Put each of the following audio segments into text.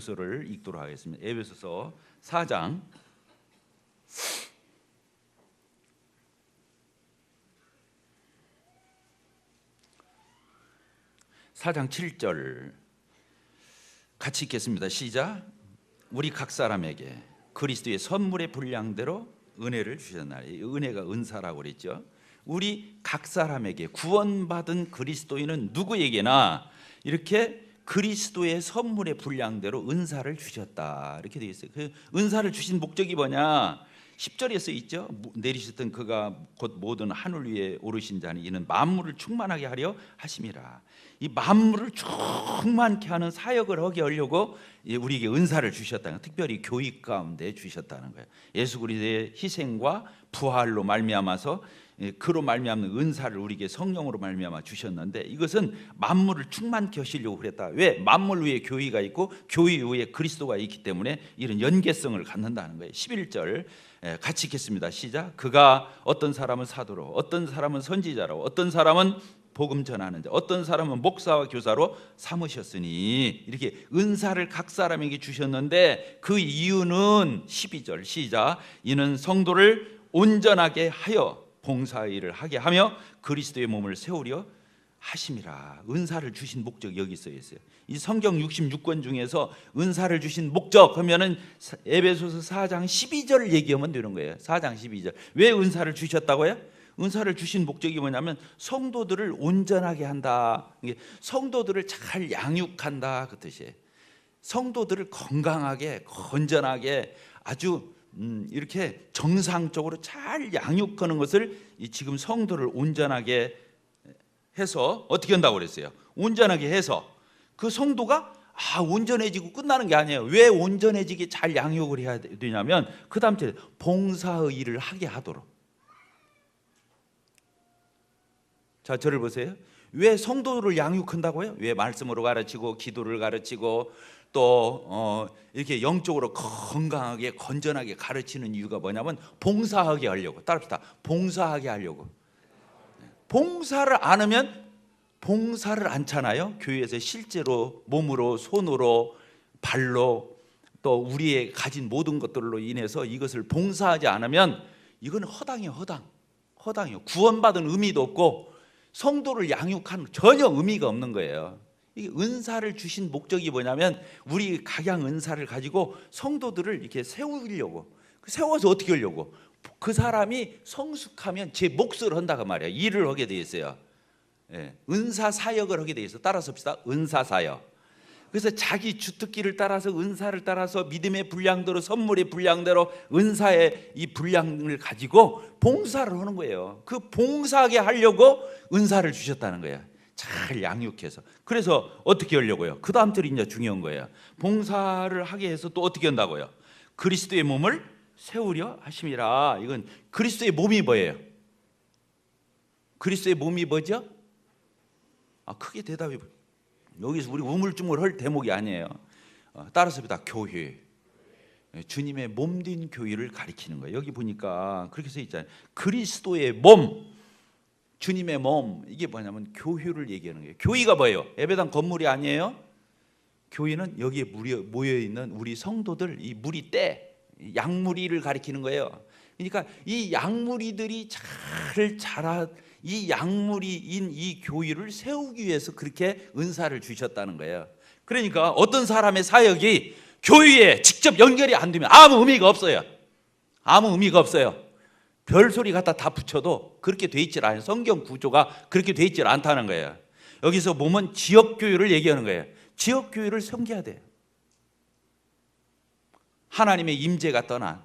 에베소서를 읽도록 하겠습니다. 에베소서 4장 7절 같이 읽겠습니다. 시작. 우리 각 사람에게 그리스도의 선물의 분량대로 은혜를 주셨나니, 은혜가 은사라고 그랬죠. 우리 각 사람에게 구원받은 그리스도인은 누구에게나 이렇게 그리스도의 선물의 분량대로 은사를 주셨다, 이렇게 되어 있어요. 그 은사를 주신 목적이 뭐냐? 10절에 써 있죠. 내리셨던 그가 곧 모든 하늘 위에 오르신 자니 이는 만물을 충만하게 하려 하심이라. 이 만물을 충만케 하는 사역을 하게 하려고 우리에게 은사를 주셨다는 거예요. 특별히 교육 가운데 주셨다는 거예요. 예수 그리스도의 희생과 부활로 말미암아서 그로 말미암는 은사를 우리에게 성령으로 말미암아 주셨는데, 이것은 만물을 충만케 하시려고 그랬다. 왜? 만물 위에 교회가 있고 교회 위에 그리스도가 있기 때문에 이런 연계성을 갖는다는 거예요. 11절 같이 읽겠습니다. 시작. 그가 어떤 사람은 사도로, 어떤 사람은 선지자로, 어떤 사람은 복음 전하는 자, 어떤 사람은 목사와 교사로 삼으셨으니, 이렇게 은사를 각 사람에게 주셨는데 그 이유는 12절 시작. 이는 성도를 온전하게 하여 봉사일을 하게 하며 그리스도의 몸을 세우려 하심이라. 은사를 주신 목적이 여기 써 있어요. 이 성경 66권 중에서 은사를 주신 목적 하면은 에베소서 4장 12절을 얘기하면 되는 거예요. 4장 12절. 왜 은사를 주셨다고요? 은사를 주신 목적이 뭐냐면 성도들을 온전하게 한다, 성도들을 잘 양육한다, 그 뜻이에요. 성도들을 건강하게 건전하게 아주 이렇게 정상적으로 잘 양육하는 것을 지금 성도를 온전하게 해서 어떻게 한다고 그랬어요? 온전하게 해서 그 성도가 온전해지고 끝나는 게 아니에요. 왜 온전해지게 잘 양육을 해야 되냐면 그 다음 절에 봉사의 일을 하게 하도록. 자, 저를 보세요. 왜 성도를 양육한다고요? 왜 말씀으로 가르치고 기도를 가르치고 또 이렇게 영적으로 건강하게 건전하게 가르치는 이유가 뭐냐면 봉사하게 하려고. 따라합시다. 봉사하게 하려고. 봉사를 안 하면 봉사를 않잖아요. 교회에서 실제로 몸으로, 손으로, 발로 또 우리의 가진 모든 것들로 인해서 이것을 봉사하지 않으면 이건 허당이에요. 허당이에요. 구원받은 의미도 없고 성도를 양육한 전혀 의미가 없는 거예요. 이 은사를 주신 목적이 뭐냐면 우리 각양 은사를 가지고 성도들을 이렇게 세우려고. 세워서 어떻게 하려고? 그 사람이 성숙하면 제 몫을 한다고 말이에요. 일을 하게 돼 있어요. 은사 사역을 하게 돼 있어. 따라서 합시다. 은사 사역. 그래서 자기 주특기를 따라서 은사를 따라서 믿음의 분량대로 선물의 분량대로 은사의 이 분량을 가지고 봉사를 하는 거예요. 그 봉사하게 하려고 은사를 주셨다는 거예요. 잘 양육해서. 그래서 어떻게 하려고요? 그 다음 절이 이제 중요한 거예요. 봉사를 하게 해서 또 어떻게 한다고요? 그리스도의 몸을 세우려 하심이라. 이건 그리스도의 몸이 뭐예요? 그리스도의 몸이 뭐죠? 크게 대답해 보세요. 여기서 우리 우물쭈물 할 대목이 아니에요. 따라서 다 교회, 주님의 몸된 교회를 가리키는 거예요. 여기 보니까 그렇게 써 있잖아요. 그리스도의 몸, 주님의 몸, 이게 뭐냐면 교회를 얘기하는 거예요. 교회가 뭐예요? 예배당 건물이 아니에요. 교회는 여기에 모여있는 우리 성도들, 이 무리떼, 양무리를 가리키는 거예요. 그러니까 이 양무리들이 잘 자라, 이 양무리인 이 교회를 세우기 위해서 그렇게 은사를 주셨다는 거예요. 그러니까 어떤 사람의 사역이 교회에 직접 연결이 안 되면 아무 의미가 없어요. 아무 의미가 없어요. 별소리 갖다 다 붙여도 그렇게 돼 있질 않아요. 성경 구조가 그렇게 돼 있질 않다는 거예요. 여기서 보면 지역교회를 얘기하는 거예요. 지역교회를 섬겨야 돼요. 하나님의 임재가 떠난,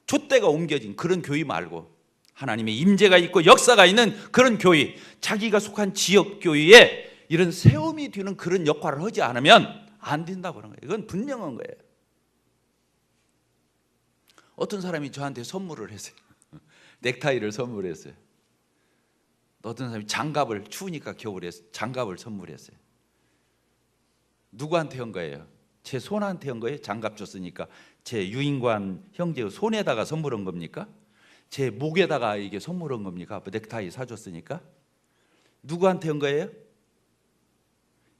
촛대가 옮겨진 그런 교회 말고 하나님의 임재가 있고 역사가 있는 그런 교회, 자기가 속한 지역교회에 이런 세움이 되는 그런 역할을 하지 않으면 안 된다고 하는 거예요. 이건 분명한 거예요. 어떤 사람이 저한테 선물을 했어요. 넥타이를 선물했어요. 어떤 사람이 장갑을, 추우니까 겨울에 장갑을 선물했어요. 누구한테 한 거예요? 제 손한테 한 거예요? 장갑 줬으니까 제 유인관 형제 손에다가 선물한 겁니까? 제 목에다가 이게 선물한 겁니까? 넥타이 사줬으니까? 누구한테 한 거예요?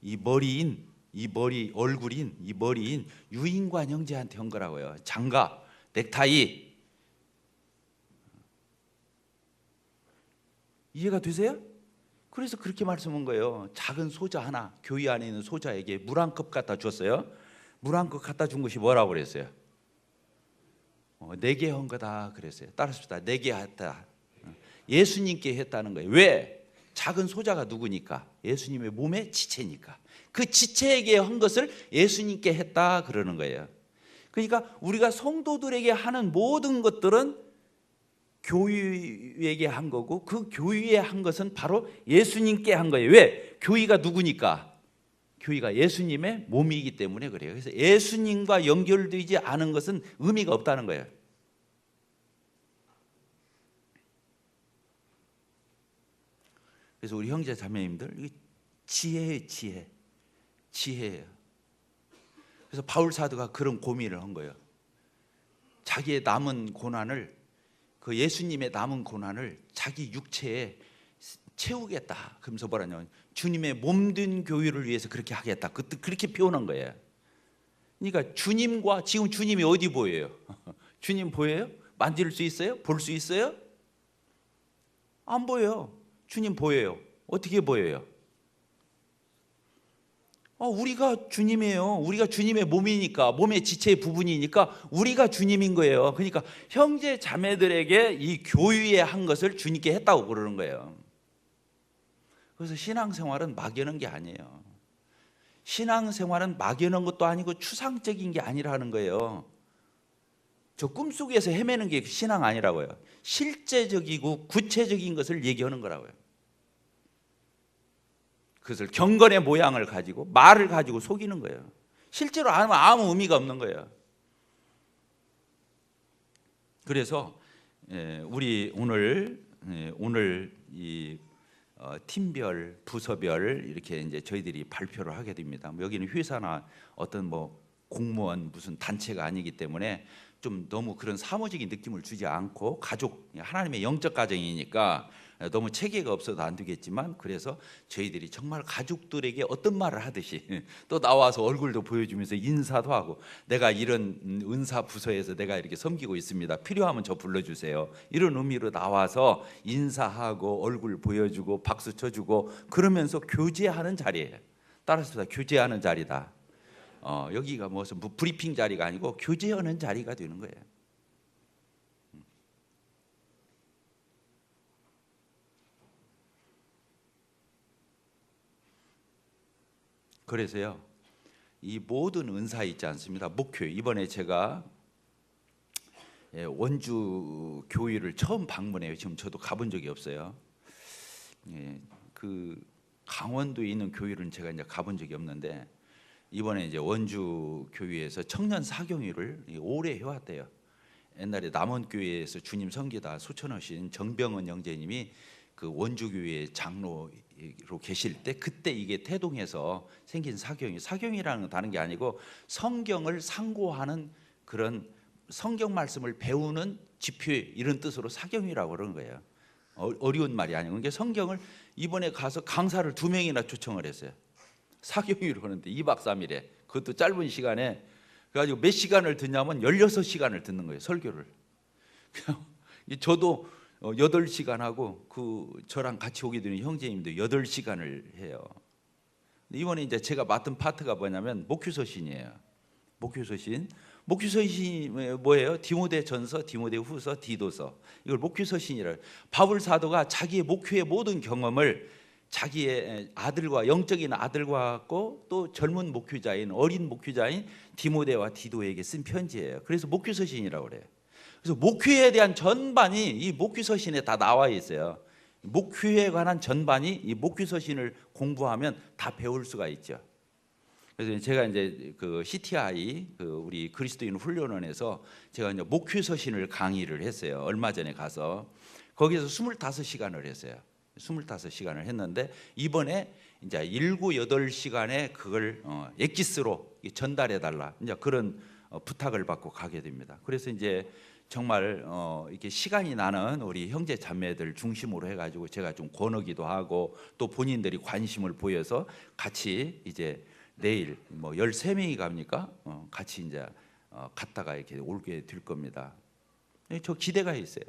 이 머리인 이 머리 얼굴인 이 머리인 유인관 형제한테 한 거라고요. 장갑, 넥타이. 이해가 되세요? 그래서 그렇게 말씀한 거예요. 작은 소자 하나, 교회 안에 있는 소자에게 물 한 컵 갖다 줬어요. 물 한 컵 갖다 준 것이 뭐라고 그랬어요? 내게 한 거다 그랬어요. 따라합시다. 내게 했다. 예수님께 했다는 거예요. 왜? 작은 소자가 누구니까? 예수님의 몸의 지체니까. 그 지체에게 한 것을 예수님께 했다 그러는 거예요. 그러니까 우리가 성도들에게 하는 모든 것들은 교회에게 한 거고, 그 교회에 한 것은 바로 예수님께 한 거예요. 왜? 교회가 누구니까? 교회가 예수님의 몸이기 때문에 그래요. 그래서 예수님과 연결되지 않은 것은 의미가 없다는 거예요. 그래서 우리 형제 자매님들, 지혜예요, 지혜예요. 그래서 바울 사도가 그런 고민을 한 거예요. 자기의 남은 고난을, 그 예수님의 남은 고난을 자기 육체에 채우겠다. 그러면서 뭐라냐면 주님의 몸된 교회를 위해서 그렇게 하겠다. 그렇게 표현한 거예요. 그러니까 주님과, 지금 주님이 어디 보여요? 주님 보여요? 만질 수 있어요? 볼 수 있어요? 안 보여요. 주님 보여요. 어떻게 보여요? 우리가 주님이에요. 우리가 주님의 몸이니까, 몸의 지체의 부분이니까 우리가 주님인 거예요. 그러니까 형제 자매들에게 이 교회에 한 것을 주님께 했다고 그러는 거예요. 그래서 신앙생활은 막연한 게 아니에요. 신앙생활은 막연한 것도 아니고 추상적인 게 아니라는 거예요. 저 꿈속에서 헤매는 게 신앙 아니라고요. 실제적이고 구체적인 것을 얘기하는 거라고요. 그것을 경건의 모양을 가지고 말을 가지고 속이는 거예요. 실제로 안 하면 아무 의미가 없는 거예요. 그래서 우리 오늘 이 팀별, 부서별 이렇게 이제 저희들이 발표를 하게 됩니다. 여기는 회사나 어떤 뭐 공무원 무슨 단체가 아니기 때문에 좀 너무 그런 사무적인 느낌을 주지 않고 가족, 하나님의 영적 가정이니까 너무 체계가 없어도 안 되겠지만, 그래서 저희들이 정말 가족들에게 어떤 말을 하듯이 또 나와서 얼굴도 보여주면서 인사도 하고, 내가 이런 은사 부서에서 내가 이렇게 섬기고 있습니다. 필요하면 저 불러주세요. 이런 의미로 나와서 인사하고 얼굴 보여주고 박수 쳐주고 그러면서 교제하는 자리예요. 따라서 교제하는 자리다. 여기가 무슨 브리핑 자리가 아니고 교제하는 자리가 되는 거예요. 그래서요, 이 모든 은사 있지 않습니다. 목회, 이번에 제가 원주 교회를 처음 방문해요. 지금 저도 가본 적이 없어요. 그 강원도에 있는 교회는 제가 이제 가본 적이 없는데, 이번에 이제 원주 교회에서 청년 사경위를 오래 해왔대요. 옛날에 남원교회에서 주님 섬기다 소천하신 정병은 형제님이 그 원주교회 장로로 계실 때, 그때 이게 태동에서 생긴 사경이라는 건 다른 게 아니고 성경을 상고하는 그런 성경 말씀을 배우는 집회, 이런 뜻으로 사경이라고 그러는 거예요. 어려운 말이 아니고. 그러니까 성경을 이번에 가서 강사를 2명이나 초청을 했어요. 사경위로 하는데 2박 3일에, 그것도 짧은 시간에. 그래가지고 몇 시간을 듣냐면 16시간을 듣는 거예요, 설교를. 저도 8시간 하고, 그 저랑 같이 오게 되는 형제님도 8시간을 해요. 이번에 이제 제가 맡은 파트가 뭐냐면 목회서신이에요. 목회서신이 뭐예요? 디모데전서, 디모데후서, 디도서. 이걸 목회서신이라고. 바울 사도가 자기의 목회의 모든 경험을 자기의 아들과, 영적인 아들과 같고 또 젊은 목회자인, 어린 목회자인 디모데와 디도에게 쓴 편지예요. 그래서 목회서신이라고 그래요. 그래서 목회에 대한 전반이 이 목회서신에 다 나와 있어요. 목회에 관한 전반이 이 목회서신을 공부하면 다 배울 수가 있죠. 그래서 제가 이제 그 CTI, 그 우리 그리스도인 훈련원에서 제가 이제 목회서신을 강의를 했어요. 얼마 전에 가서 거기서 25시간을 했어요. 25시간을 했는데, 이번에 이제 7, 8시간에 그걸 엑기스로 전달해 달라, 이제 그런 부탁을 받고 가게 됩니다. 그래서 이제 정말 이렇게 시간이 나는 우리 형제 자매들 중심으로 해가지고 제가 좀 권하기도 하고, 또 본인들이 관심을 보여서 같이 이제 내일 뭐 13명이 갑니까? 같이 이제 갔다가 이렇게 올게 될 겁니다. 저 기대가 있어요.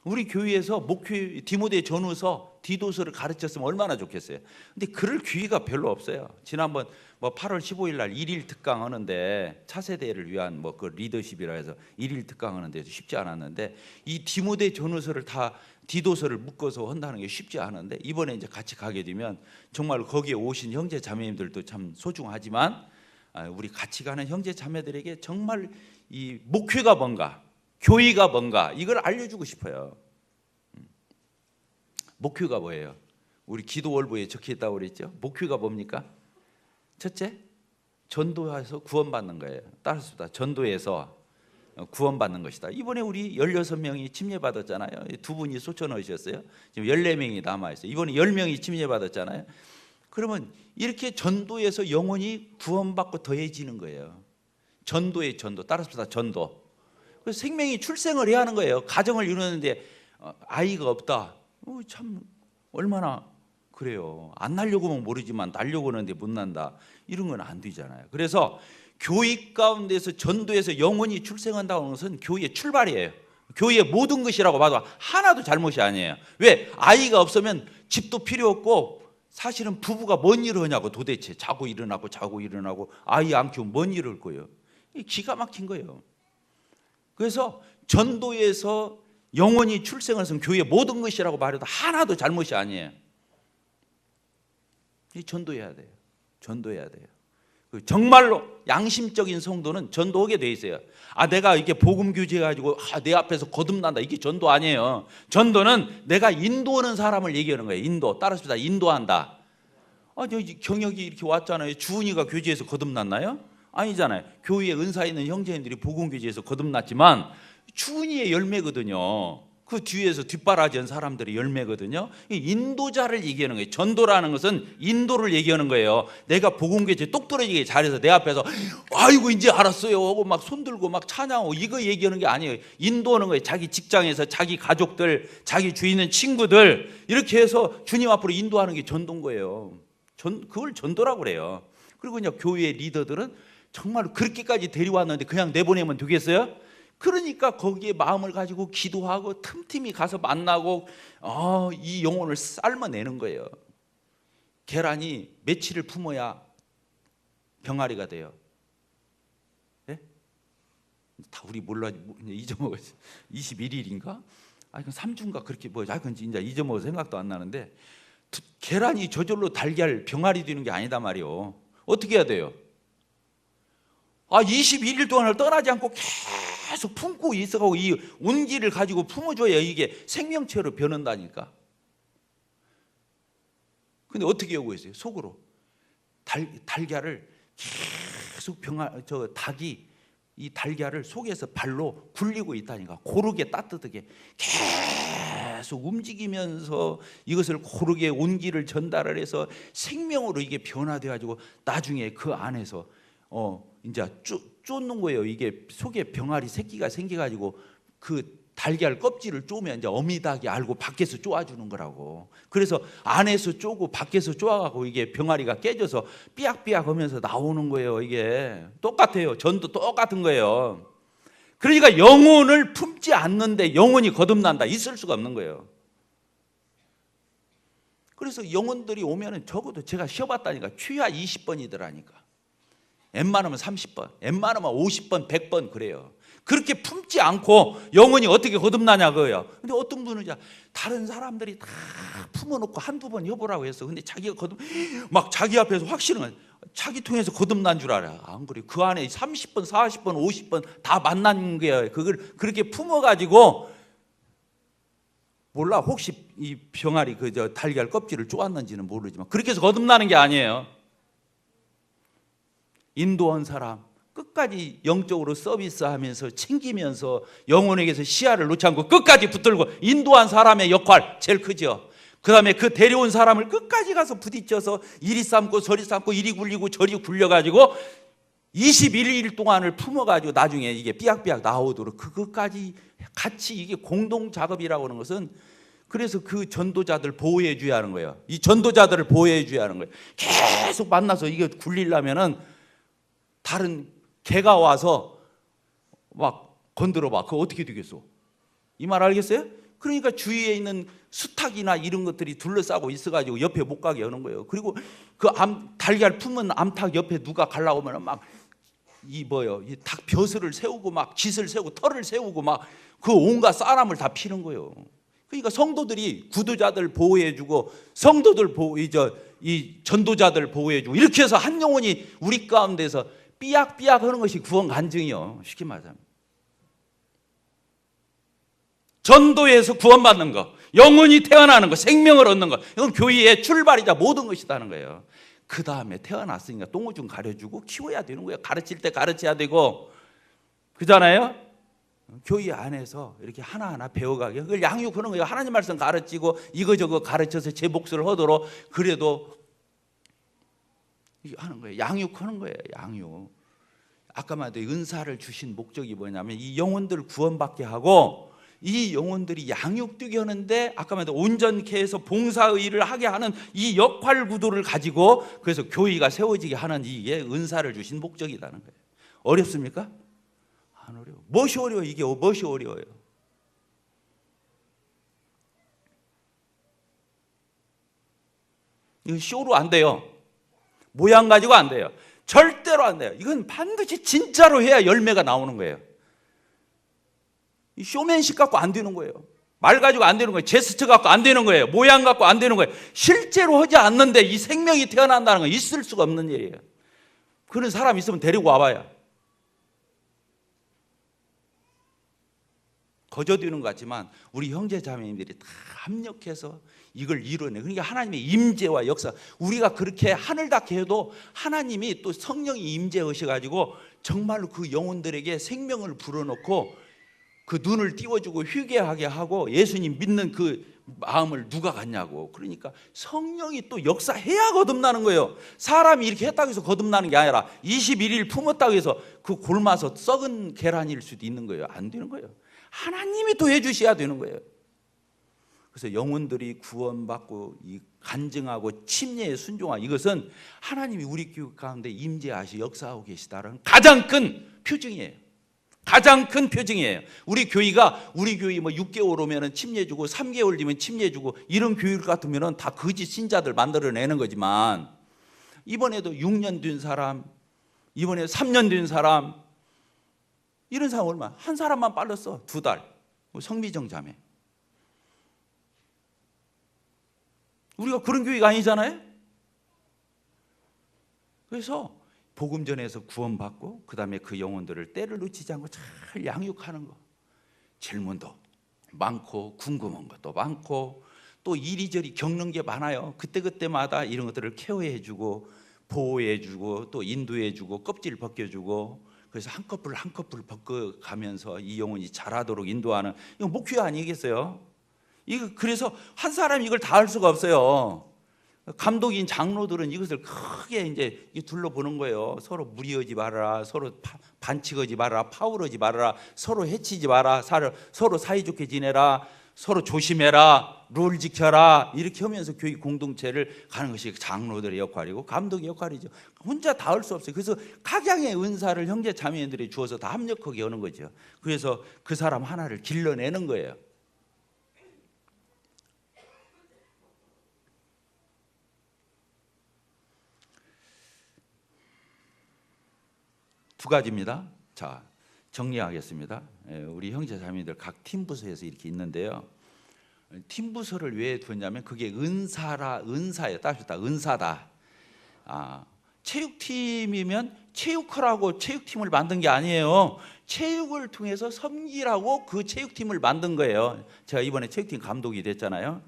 우리 교회에서 목표 디모데 전후서 디도서를 가르쳤으면 얼마나 좋겠어요. 근데 그럴 기회가 별로 없어요. 지난번 뭐 8월 15일 날 1일 특강 하는데 차세대를 위한 뭐 그 리더십이라 해서 1일 특강 하는데 쉽지 않았는데, 이 디모데 전후서를 다 디도서를 묶어서 한다는 게 쉽지 않은데, 이번에 이제 같이 가게 되면 정말 거기에 오신 형제 자매님들도 참 소중하지만 우리 같이 가는 형제 자매들에게 정말 이 목회가 뭔가, 교회가 뭔가 이걸 알려주고 싶어요. 목표가 뭐예요? 우리 기도월부에 적혀있다고 그랬죠? 목표가 뭡니까? 첫째, 전도해서 구원받는 거예요. 따라서 전도해서 구원받는 것이다. 이번에 우리 16명이 침례받았잖아요. 2분이 쏟쳐넣으셨어요. 지금 14명이 남아있어요. 이번에 10명이 침례받았잖아요. 그러면 이렇게 전도해서 영혼이 구원받고 더해지는 거예요. 전도의 전도, 따라서 전도. 그래서 생명이 출생을 해야 하는 거예요. 가정을 이루는데 아이가 없다. 참 얼마나 그래요. 안 날려고 하면 모르지만 날려고 하는데 못 난다. 이런 건 안 되잖아요. 그래서 교회 가운데서 전도해서 영혼이 출생한다는 것은 교회의 출발이에요. 교회의 모든 것이라고 봐도 하나도 잘못이 아니에요. 왜? 아이가 없으면 집도 필요 없고, 사실은 부부가 뭔 일을 하냐고. 도대체 자고 일어나고 아이 안 키우면 뭔 일을 할 거예요. 기가 막힌 거예요. 그래서 전도에서 영혼이 출생을 해서 교회의 모든 것이라고 말해도 하나도 잘못이 아니에요. 전도해야 돼요. 전도해야 돼요. 정말로 양심적인 성도는 전도하게 돼 있어요. 내가 이렇게 복음 교제해가지고 내 앞에서 거듭난다, 이게 전도 아니에요. 전도는 내가 인도하는 사람을 얘기하는 거예요. 인도. 따라서 인도한다. 경력이 이렇게 왔잖아요. 주은이가 교제에서 거듭났나요? 아니잖아요. 교회에 은사 있는 형제님들이 복음 교제에서 거듭났지만 주은이의 열매거든요. 그 뒤에서 뒷바라지한 사람들의 열매거든요. 인도자를 얘기하는 거예요. 전도라는 것은 인도를 얘기하는 거예요. 내가 복음 교제 똑 떨어지게 잘해서 내 앞에서 아이고 이제 알았어요 하고 막 손들고 막 찬양하고 이거 얘기하는 게 아니에요. 인도하는 거예요. 자기 직장에서 자기 가족들, 자기 주위 있는 친구들 이렇게 해서 주님 앞으로 인도하는 게 전도인 거예요. 그걸 전도라고 그래요. 그리고 그냥 교회의 리더들은 정말 그렇게까지 데려왔는데 그냥 내보내면 되겠어요? 그러니까 거기에 마음을 가지고 기도하고 틈틈이 가서 만나고 이 영혼을 삶아내는 거예요. 계란이 며칠을 품어야 병아리가 돼요? 네? 다 우리 몰라, 잊어먹었어요. 21일인가? 그럼 3주인가 그렇게 그건 진짜 잊어먹어서 생각도 안 나는데, 계란이 저절로 달걀 병아리 되는 게 아니다 말이요. 어떻게 해야 돼요? 21일 동안을 떠나지 않고 계속 품고 있어가고 이 온기를 가지고 품어줘야 이게 생명체로 변한다니까. 근데 어떻게 하고 있어요? 속으로 달걀을 계속 닭이 이 달걀을 속에서 발로 굴리고 있다니까. 고르게 따뜻하게 계속 움직이면서 이것을 고르게 온기를 전달을 해서 생명으로 이게 변화돼 가지고 나중에 그 안에서 이제 쫓는 거예요. 이게 속에 병아리 새끼가 생겨가지고 그 달걀 껍질을 쪼면 이제 어미닭이 알고 밖에서 쪼아주는 거라고. 그래서 안에서 쪼고 밖에서 쪼아가고 이게 병아리가 깨져서 삐약삐약 하면서 나오는 거예요. 이게 똑같아요. 전도 똑같은 거예요. 그러니까 영혼을 품지 않는데 영혼이 거듭난다, 있을 수가 없는 거예요. 그래서 영혼들이 오면은 적어도 제가 쉬어봤다니까 최하 20번이더라니까. 웬만하면 30번, 웬만하면 50번, 100번 그래요. 그렇게 품지 않고 영혼이 어떻게 거듭나냐 그거예요. 근데 어떤 분은 다른 사람들이 다 품어놓고 한두 번 해보라고 했어. 근데 자기가 막 자기 앞에서 확신은 자기 통해서 거듭난 줄 알아. 안 그래요. 그 안에 30번, 40번, 50번 다 만난 거예요. 그걸 그렇게 품어가지고 몰라. 혹시 이 병아리 달걀 껍질을 쪼았는지는 모르지만 그렇게 해서 거듭나는 게 아니에요. 인도한 사람 끝까지 영적으로 서비스하면서 챙기면서 영혼에게서 시야를 놓지 않고 끝까지 붙들고 인도한 사람의 역할 제일 크죠. 그 다음에 그 데려온 사람을 끝까지 가서 부딪혀서 이리 삶고 저리 삶고 이리 굴리고 저리 굴려가지고 21일 동안을 품어가지고 나중에 이게 삐약삐약 나오도록 그것까지 같이 이게 공동 작업이라고 하는 것은 그래서 그 전도자들 보호해 줘야 하는 거예요. 이 전도자들을 보호해 줘야 하는 거예요. 계속 만나서 이게 굴리려면은 다른 개가 와서 막 건드려 봐. 그거 어떻게 되겠어? 이 말 알겠어요? 그러니까 주위에 있는 수탉이나 이런 것들이 둘러싸고 있어가지고 옆에 못 가게 하는 거예요. 그리고 그 달걀 품은 암탉 옆에 누가 가려고 하면 막 이 닭 벼슬을 세우고 막 깃을 세우고 털을 세우고 막 그 온갖 사람을 다 피는 거예요. 그러니까 성도들이 구두자들 보호해주고 성도들 이 전도자들 보호해주고 이렇게 해서 한 영혼이 우리 가운데서 삐약삐약 하는 것이 구원 간증이요. 쉽게 말하자면 전도에서 구원받는 거, 영혼이 태어나는 거, 생명을 얻는 거, 이건 교회의 출발이자 모든 것이라는 거예요. 그 다음에 태어났으니까 똥오줌 가려주고 키워야 되는 거예요. 가르칠 때 가르쳐야 되고, 그잖아요. 교회 안에서 이렇게 하나하나 배워가게 그걸 양육하는 거예요. 하나님 말씀 가르치고 이거저거 가르쳐서 제 몫을 하도록 그래도 하는 거예요. 양육하는 거예요. 양육. 아까 말했듯이 은사를 주신 목적이 뭐냐면 이 영혼들 구원받게 하고 이 영혼들이 양육되게 하는데 아까 말했듯이 온전케 해서 봉사의를 하게 하는 이 역할 구도를 가지고 그래서 교회가 세워지게 하는 이게 은사를 주신 목적이라는 거예요. 어렵습니까? 안 어려워. 무엇이 어려워? 이게 무엇이 어려워요? 이건 쇼로 안 돼요. 모양 가지고 안 돼요. 절대로 안 돼요. 이건 반드시 진짜로 해야 열매가 나오는 거예요. 이 쇼맨십 갖고 안 되는 거예요. 말 가지고 안 되는 거예요. 제스처 갖고 안 되는 거예요. 모양 갖고 안 되는 거예요. 실제로 하지 않는데 이 생명이 태어난다는 건 있을 수가 없는 일이에요. 그런 사람 있으면 데리고 와봐요. 거저되는 것 같지만 우리 형제 자매님들이 다 합력해서 이걸 이뤄내. 그러니까 하나님의 임재와 역사. 우리가 그렇게 하늘 닿게 해도 하나님이 또 성령이 임재하셔가지고 정말로 그 영혼들에게 생명을 불어넣고 그 눈을 띄워주고 휴게하게 하고 예수님 믿는 그 마음을 누가 갖냐고. 그러니까 성령이 또 역사해야 거듭나는 거예요. 사람이 이렇게 했다고 해서 거듭나는 게 아니라 21일 품었다고 해서 그 곪아서 썩은 계란일 수도 있는 거예요. 안 되는 거예요. 하나님이 또 해주셔야 되는 거예요. 그래서 영혼들이 구원받고 이 간증하고 침례에 순종하고 이것은 하나님이 우리 교회 가운데 임재하시 역사하고 계시다는 가장 큰 표징이에요. 가장 큰 표징이에요. 우리 교회 뭐 6개월 오면은 침례 주고 3개월 뒤면 침례 주고 이런 교회 같으면은 다 거짓 신자들 만들어내는 거지만 이번에도 6년 된 사람, 이번에 3년 된 사람 이런 사람 얼마? 한 사람만 빨랐어. 2달. 성미정 자매. 우리가 그런 교회가 아니잖아요. 그래서 복음 전에서 구원받고 그 다음에 그 영혼들을 때를 놓치지 않고 잘 양육하는 거. 질문도 많고 궁금한 것도 많고 또 이리저리 겪는 게 많아요. 그때그때마다 이런 것들을 케어해주고 보호해주고 또 인도해주고 껍질 벗겨주고 그래서 한 커플 한 커플 벗겨가면서 이 영혼이 자라도록 인도하는 이거 목표 아니겠어요? 이거 그래서 한 사람이 이걸 다 할 수가 없어요. 감독인 장로들은 이것을 크게 이제 둘러보는 거예요. 서로 무리하지 말아라, 서로 반칙하지 말아라, 파울하지 말아라, 서로 해치지 마라, 서로 사이좋게 지내라, 서로 조심해라, 룰 지켜라 이렇게 하면서 교회 공동체를 가는 것이 장로들의 역할이고 감독의 역할이죠. 혼자 다 할 수 없어요. 그래서 각양의 은사를 형제 자매들이 주어서 다 합력하게 하는 거죠. 그래서 그 사람 하나를 길러내는 거예요. 두 가지입니다. 자, 정리하겠습니다. 우리 형제 자매들 각 팀 부서에서 이렇게 있는데요. 팀 부서를 왜 두었냐면 그게 은사예요. 따졌다. 은사다. 체육팀이면 체육하라고 체육팀을 만든 게 아니에요. 체육을 통해서 섬기라고 그 체육팀을 만든 거예요. 제가 이번에 체육팀 감독이 됐잖아요.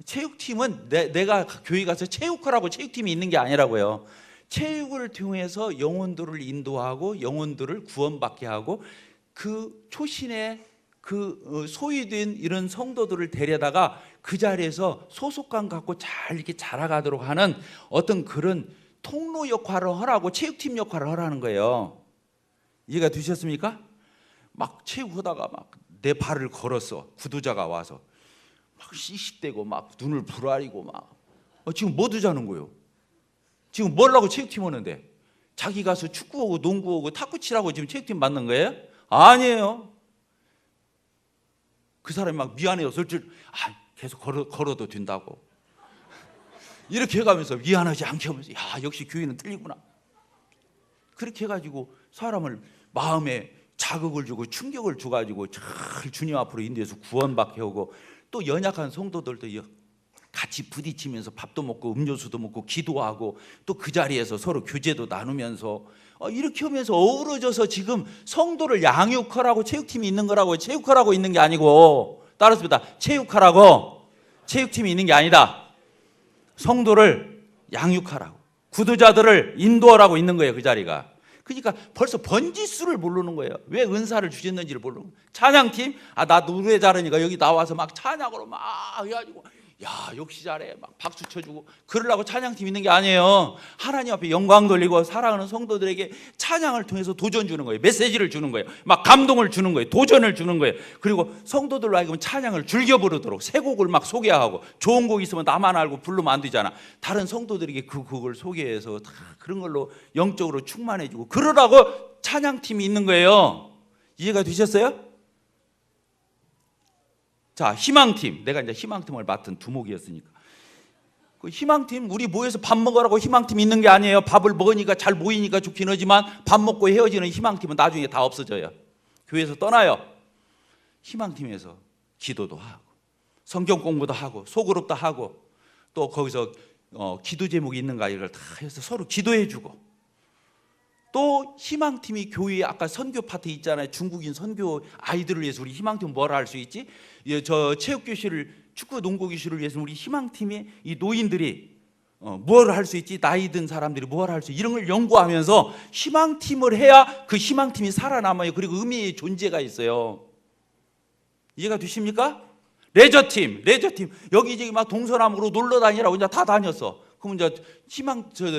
체육팀은 내가 교회 가서 체육하라고 체육팀이 있는 게 아니라고요. 체육을 통해서 영혼들을 인도하고 영혼들을 구원받게 하고 그 초신의 그 소위된 이런 성도들을 데려다가 그 자리에서 소속감 갖고 잘 이렇게 자라가도록 하는 어떤 그런 통로 역할을 하라고 체육팀 역할을 하라는 거예요. 이해가 되셨습니까? 막 체육하다가 막 내 발을 걸었어. 구도자가 와서 막 씩씩대고 막 눈을 부라리고 막 지금 뭐 두자는 거예요? 지금 뭐라고 체육팀 오는데? 자기 가서 축구하고 농구하고 탁구 치라고 지금 체육팀 만든 거예요? 아니에요. 그 사람이 막 미안해요. 계속 걸어도 된다고. 이렇게 해가면서 미안하지 않게 하면서 역시 교회는 틀리구나. 그렇게 해가지고 사람을 마음에 자극을 주고 충격을 줘가지고 잘 주님 앞으로 인도해서 구원받게 하고, 또 연약한 성도들도 같이 부딪히면서 밥도 먹고 음료수도 먹고 기도하고 또 그 자리에서 서로 교제도 나누면서 이렇게 하면서 어우러져서 지금 성도를 양육하라고 체육팀이 있는 거라고. 체육하라고 있는 게 아니고, 따라서 체육하라고 체육팀이 있는 게 아니다. 성도를 양육하라고, 구두자들을 인도하라고 있는 거예요. 그 자리가. 그러니까 벌써 번지수를 모르는 거예요. 왜 은사를 주셨는지를 모르는 거예요. 찬양팀, 나 노래 잘하니까 여기 나와서 막 찬양으로 막 해가지고 역시 잘해 막 박수 쳐주고 그러려고 찬양팀 있는 게 아니에요. 하나님 앞에 영광 돌리고 사랑하는 성도들에게 찬양을 통해서 도전 주는 거예요. 메시지를 주는 거예요. 막 감동을 주는 거예요. 도전을 주는 거예요. 그리고 성도들로 하여금 찬양을 즐겨 부르도록 새 곡을 막 소개하고, 좋은 곡 있으면 나만 알고 부르면 안 되잖아. 다른 성도들에게 그 곡을 소개해서 다 그런 걸로 영적으로 충만해지고 그러라고 찬양팀이 있는 거예요. 이해가 되셨어요? 자, 희망팀. 내가 이제 희망팀을 맡은 두목이었으니까. 그 희망팀, 우리 모여서 밥 먹으라고 희망팀 있는 게 아니에요. 밥을 먹으니까 잘 모이니까 좋긴 하지만 밥 먹고 헤어지는 희망팀은 나중에 다 없어져요. 교회에서 떠나요. 희망팀에서 기도도 하고 성경 공부도 하고 소그룹도 하고 또 거기서 기도 제목이 있는가 이걸 다 해서 서로 기도해 주고, 또 희망팀이 교회에 아까 선교 파트 있잖아요. 중국인 선교 아이들을 위해서 우리 희망팀은 뭘 할 수 있지? 저 체육교실을, 축구 농구 교실을 위해서 우리 희망팀의 이 노인들이 뭘 할 수 있지? 나이 든 사람들이 뭘 할 수 있지? 이런 걸 연구하면서 희망팀을 해야 그 희망팀이 살아남아요. 그리고 의미의 존재가 있어요. 이해가 되십니까? 레저팀 여기저기 막 동서남으로 놀러 다니라고 이제 다 다녔어. 그럼 이제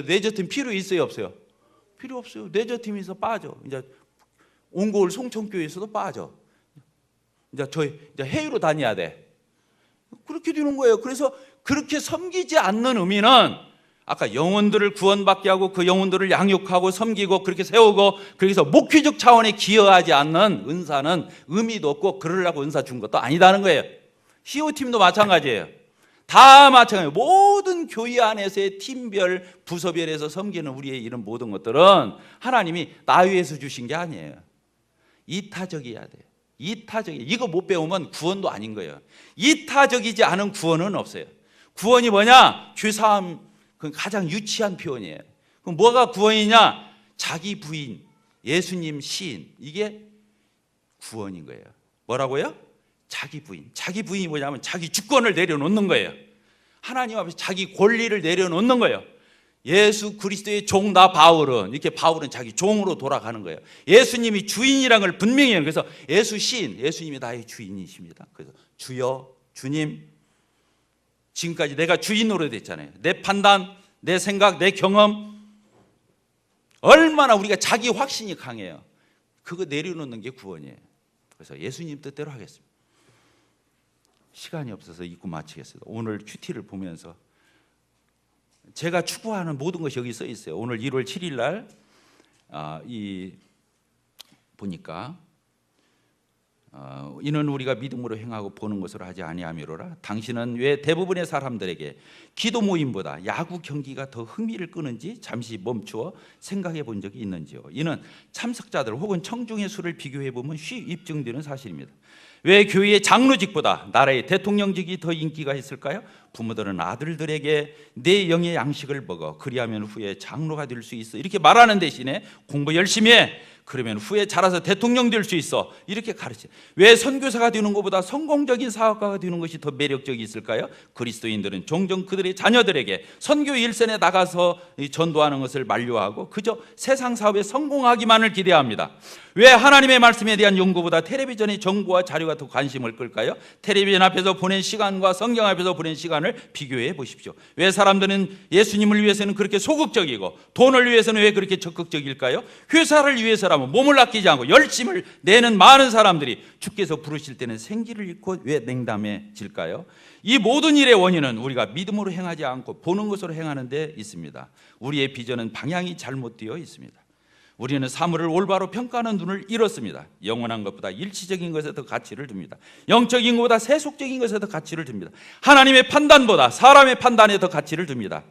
레저팀 필요 있어요, 없어요? 필요 없어요. 레저팀에서 빠져. 이제 온고을 송천교회에서도 빠져. 이제 해외로 다녀야 돼. 그렇게 되는 거예요. 그래서 그렇게 섬기지 않는 의미는 아까 영혼들을 구원받게 하고 그 영혼들을 양육하고 섬기고 그렇게 세우고, 그래서 목회적 차원에 기여하지 않는 은사는 의미도 없고 그러려고 은사 준 것도 아니다는 거예요. CO팀도 마찬가지예요. 다 마찬가지예요. 모든 교회 안에서의 팀별, 부서별에서 섬기는 우리의 이런 모든 것들은 하나님이 나 위해서 주신 게 아니에요. 이타적이어야 돼요. 이거 못 배우면 구원도 아닌 거예요. 이타적이지 않은 구원은 없어요. 구원이 뭐냐? 죄사함, 그 가장 유치한 표현이에요. 그럼 뭐가 구원이냐? 자기 부인, 예수님 시인, 이게 구원인 거예요. 뭐라고요? 자기 부인이 뭐냐면 자기 주권을 내려놓는 거예요. 하나님 앞에서 자기 권리를 내려놓는 거예요. 예수 그리스도의 종 나 바울은, 이렇게 바울은 자기 종으로 돌아가는 거예요. 예수님이 주인이라는 걸 분명히 해요. 그래서 예수 시인, 예수님이 나의 주인이십니다. 그래서 주여, 주님, 지금까지 내가 주인 노릇했잖아요. 내 판단, 내 생각, 내 경험, 얼마나 우리가 자기 확신이 강해요. 그거 내려놓는 게 구원이에요. 그래서 예수님 뜻대로 하겠습니다. 시간이 없어서 읽고 마치겠습니다. 오늘 큐티를 보면서 제가 추구하는 모든 것이 여기 써 있어요. 오늘 1월 7일 날 보니까 이는 우리가 믿음으로 행하고 보는 것으로 하지 아니하미로라. 당신은 왜 대부분의 사람들에게 기도 모임보다 야구 경기가 더 흥미를 끄는지 잠시 멈추어 생각해 본 적이 있는지요. 이는 참석자들 혹은 청중의 수를 비교해 보면 쉽게 입증되는 사실입니다. 왜 교회의 장로직보다 나라의 대통령직이 더 인기가 있을까요? 부모들은 아들들에게 내 영의 양식을 먹어 그리하면 후에 장로가 될 수 있어 이렇게 말하는 대신에 공부 열심히 해 그러면 후에 자라서 대통령 될 수 있어 이렇게 가르쳐요. 왜 선교사가 되는 것보다 성공적인 사업가가 되는 것이 더 매력적이 있을까요? 그리스도인들은 종종 그들의 자녀들에게 선교 일선에 나가서 전도하는 것을 만류하고 그저 세상 사업에 성공하기만을 기대합니다. 왜 하나님의 말씀에 대한 연구보다 텔레비전의 정보와 자료가 더 관심을 끌까요? 텔레비전 앞에서 보낸 시간과 성경 앞에서 보낸 시간을 비교해 보십시오. 왜 사람들은 예수님을 위해서는 그렇게 소극적이고 돈을 위해서는 왜 그렇게 적극적일까요? 회사를 위해서라면 몸을 아끼지 않고 열심을 내는 많은 사람들이 주께서 부르실 때는 생기를 잃고 왜 냉담해질까요? 이 모든 일의 원인은 우리가 믿음으로 행하지 않고 보는 것으로 행하는 데 있습니다. 우리의 비전은 방향이 잘못되어 있습니다. 우리는 사물을 올바로 평가하는 눈을 잃었습니다. 영원한 것보다 일시적인 것에 더 가치를 둡니다. 영적인 것보다 세속적인 것에 더 가치를 둡니다. 하나님의 판단보다 사람의 판단에 더 가치를 둡니다.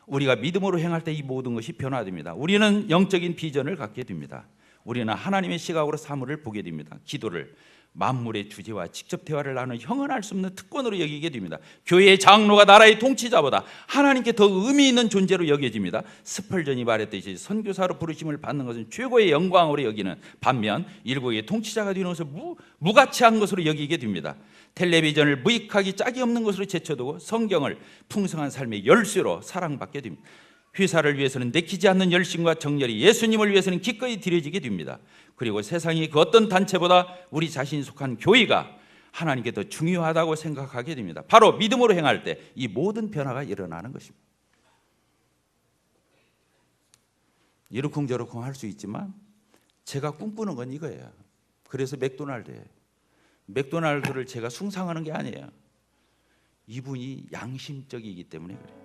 우리가 믿음으로 행할 때 이 모든 것이 변화됩니다. 우리는 영적인 비전을 갖게 됩니다. 우리는 하나님의 시각으로 사물을 보게 됩니다. 기도를 만물의 주제와 직접 대화를 나누는 형언할 수 없는 특권으로 여기게 됩니다. 교회의 장로가 나라의 통치자보다 하나님께 더 의미 있는 존재로 여겨집니다. 스펄전이 말했듯이 선교사로 부르심을 받는 것은 최고의 영광으로 여기는 반면 일국의 통치자가 되는 것을 무가치한 것으로 여기게 됩니다. 텔레비전을 무익하기 짝이 없는 것으로 제쳐두고 성경을 풍성한 삶의 열쇠로 사랑받게 됩니다. 회사를 위해서는 내키지 않는 열심과 정열이 예수님을 위해서는 기꺼이 드려지게 됩니다. 그리고 세상이 그 어떤 단체보다 우리 자신이 속한 교회가 하나님께 더 중요하다고 생각하게 됩니다. 바로 믿음으로 행할 때 이 모든 변화가 일어나는 것입니다. 이러쿵저러쿵 할 수 있지만 제가 꿈꾸는 건 이거예요. 그래서 맥도날드를 제가 숭상하는 게 아니에요. 이분이 양심적이기 때문에 그래요.